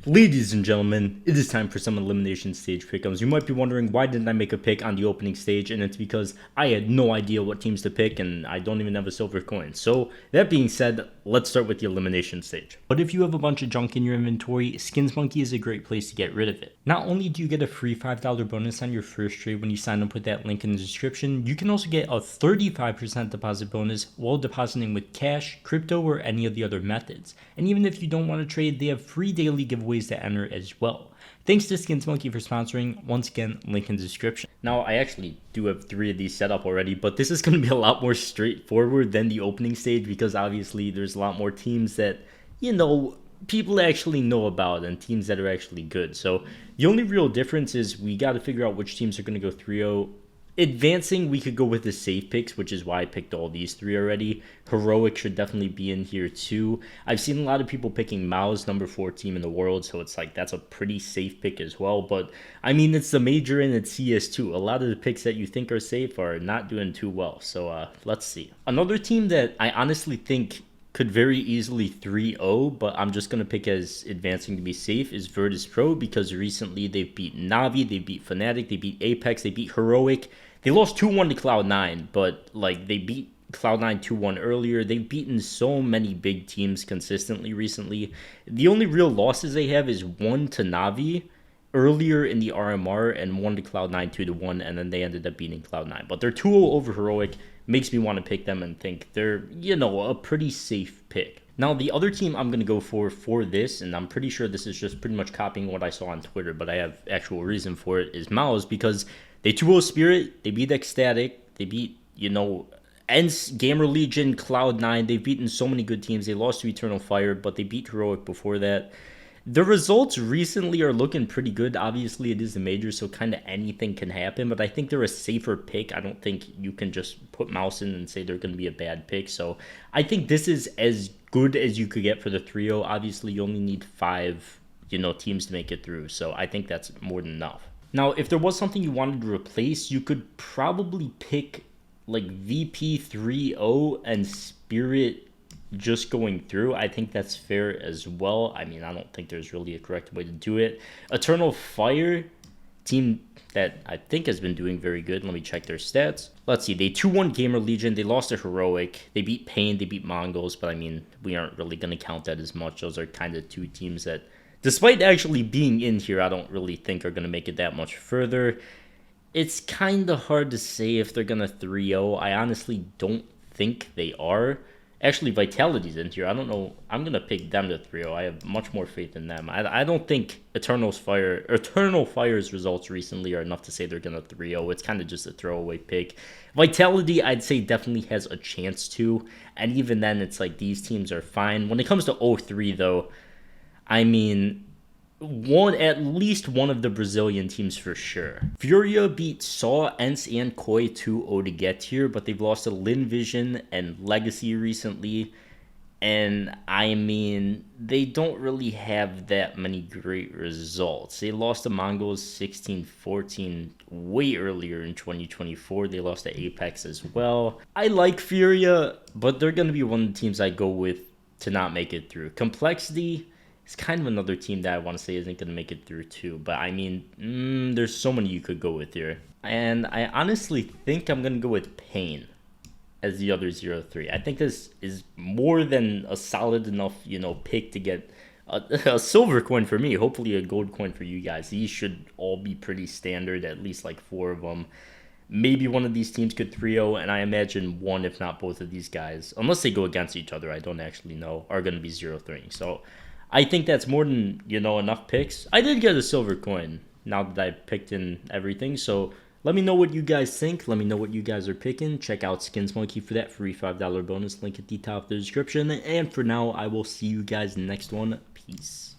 Ladies and gentlemen, it is time for some elimination stage pick'ems. You might be wondering, why didn't I make a pick on the opening stage? And it's because I had no idea what teams to pick and I don't even have a silver coin. So that being said, let's start with the elimination stage. But if you have a bunch of junk in your inventory, Skins Monkey is a great place to get rid of it. Not only do you get a free $5 bonus on your first trade when you sign up with that link in the description, you can also get a 35% deposit bonus while depositing with cash, crypto, or any of the other methods. And even if you don't want to trade, they have free daily giveaways to enter as well. Thanks to Skins Monkey for sponsoring. Once again, link in the description. Now, I actually do have 3 of these set up already, but this is going to be a lot more straightforward than the opening stage because obviously there's a lot more teams that, people actually know about and teams that are actually good. So the only real difference is we got to figure out which teams are going to go 3-0. Advancing, we could go with the safe picks, which is why I picked all these 3 already. Heroic should definitely be in here too. I've seen a lot of people picking Mao's number 4 team in the world, so it's like that's a pretty safe pick as well. But I mean, it's the major and it's CS2. A lot of the picks that you think are safe are not doing too well. So let's see. Another team that I honestly think could very easily 3-0, but I'm just going to pick as advancing to be safe is Virtus Pro because recently they've beat Navi, they beat Fnatic, they beat Apex, they beat Heroic. They lost 2-1 to Cloud9, but like they beat Cloud9 2-1 earlier. They've beaten so many big teams consistently recently. The only real losses they have is 1 to Navi earlier in the RMR and 1 to Cloud9 2-1, and then they ended up beating Cloud9. But they're 2-0 over Heroic. Makes me want to pick them and think they're, a pretty safe pick. Now, the other team I'm going to go for this, and I'm pretty sure this is just pretty much copying what I saw on Twitter, but I have actual reason for it, is Mao's because they 2-0 Spirit, they beat Ecstatic, they beat, ENCE, Gamer Legion, Cloud9. They've beaten so many good teams. They lost to Eternal Fire, but they beat Heroic before that. The results recently are looking pretty good. Obviously, it is a major, so kind of anything can happen, but I think they're a safer pick. I don't think you can just put Mouse in and say they're going to be a bad pick. So I think this is as good as you could get for the 3-0. Obviously, you only need 5, teams to make it through. So I think that's more than enough. Now, if there was something you wanted to replace, you could probably pick like VP 3-0 and Spirit just going through. I think that's fair as well. I mean, I don't think there's really a correct way to do it. Eternal Fire, team that I think has been doing very good. Let me check their stats. Let's see. They 2-1 Gamer Legion. They lost to Heroic. They beat Pain. They beat Mongols. But I mean, we aren't really going to count that as much. Those are kind of 2 teams that, despite actually being in here, I don't really think are going to make it that much further. It's kind of hard to say if they're going to 3-0. I honestly don't think they are. Actually, Vitality's in here. I don't know. I'm going to pick them to 3-0. I have much more faith in them. I don't think Eternal Fire's results recently are enough to say they're going to 3-0. It's kind of just a throwaway pick. Vitality, I'd say, definitely has a chance to. And even then, it's like these teams are fine. When it comes to 0-3, though, I mean, at least one of the Brazilian teams for sure. Furia beat Saw, ENCE, and Koi 2-0 to get here, but they've lost to Lin Vision and Legacy recently. And I mean, they don't really have that many great results. They lost to Mongols 16-14 way earlier in 2024. They lost to Apex as well. I like Furia, but they're going to be one of the teams I go with to not make it through. Complexity, it's kind of another team that I want to say isn't going to make it through too. But I mean, there's so many you could go with here. And I honestly think I'm going to go with Pain as the other 0-3. I think this is more than a solid enough, pick to get a silver coin for me. Hopefully a gold coin for you guys. These should all be pretty standard, at least like 4 of them. Maybe one of these teams could 3-0, and I imagine one, if not both of these guys, unless they go against each other, I don't actually know, are going to be 0-3. So I think that's more than, enough picks. I did get a silver coin now that I picked in everything. So let me know what you guys think. Let me know what you guys are picking. Check out Skins Monkey for that free $5 bonus. Link at the top of the description. And for now, I will see you guys in the next one. Peace.